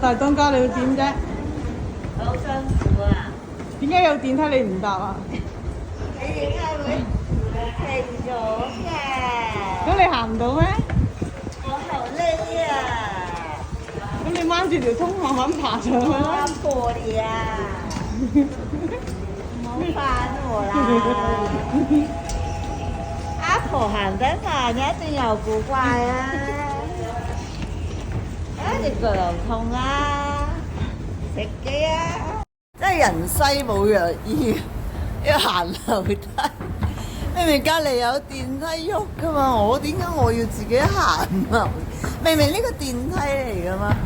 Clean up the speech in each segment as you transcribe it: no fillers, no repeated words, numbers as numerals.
大東家你要點啫？好辛苦啊！點解有電梯你唔搭啊？你點解會停咗嘅？咁你行唔到咩？我好累啊！咁你掹住條通慢慢爬上去我啦。要破你啊！唔好煩我啦！阿婆行得慢一定有古怪啊！你腳又痛啦，食機啊！真係人西冇藥醫，要行樓梯。明明隔離有電梯喐噶嘛，點解我要自己行樓？明明呢個電梯嚟噶嘛。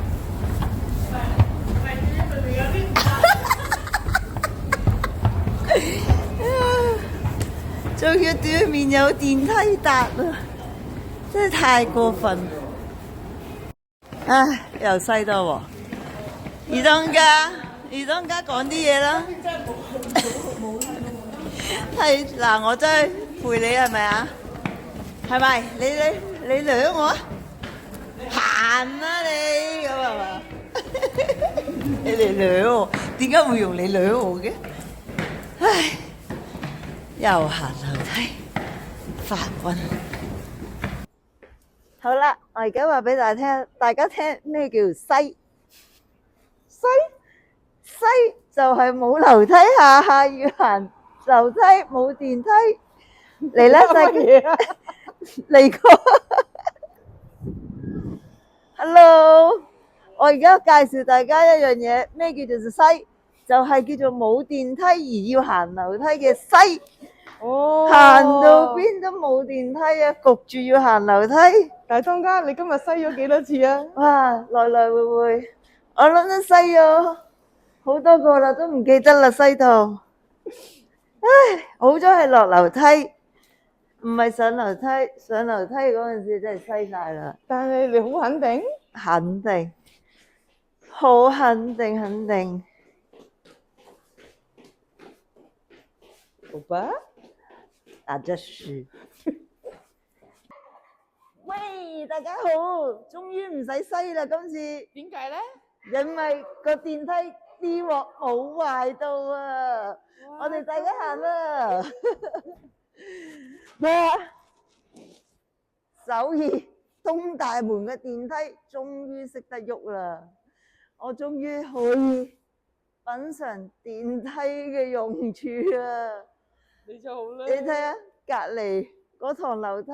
仲要對面有電梯搭啊！真係太過分。唉，又西多喎。二當家講啲嘢啦。係嗱，我真係陪你係咪啊？係咪？你掠我啊？行啦你咁係嘛？你嚟掠我，點解會用你掠我嘅？唉，又行樓梯，發暈。好啦，我而家話俾大家聽咩叫西？西就係冇樓梯下要行樓梯，冇電梯。嚟啦，細嘢啊！嚟過。Hello，我而家介紹大家一樣嘢，咩叫做西？就係叫做冇電梯而要行樓梯嘅西。哦，行到邊都冇電梯啊，焗住要行樓梯。大東家，你今日西咗幾多次啊？哇，來來回回，我諗都西咗好多個啦，都唔記得啦，西到。唉，好彩係落樓梯，唔係上樓梯。上樓梯嗰陣時真係西晒啦。但係你好肯定？肯定，好肯定。好吧。那這是。喂，大家好，終於唔使西啦，今次。點解咧？因為個電梯啲鑊冇壞到啊！我哋大家行啦。咩啊？首爾東大門嘅電梯終於識得喐啦！我終於可以品嘗電梯嘅用處啦！你就好啦。你睇下隔離嗰堂樓梯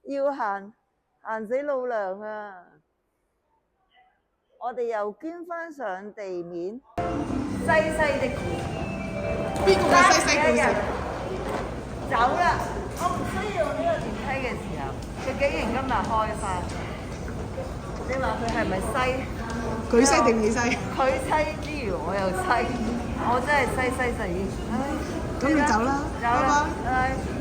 要行死老娘啊！我哋又捐翻上地面，西的故事。邊個嘅西故事？走啦！我唔需要用呢個電梯嘅時候，佢竟然今日開翻。你話佢係咪西？佢西定你西？佢西之餘我又西，我真係西死。唉，咁你走啦，走啦，拜拜。拜。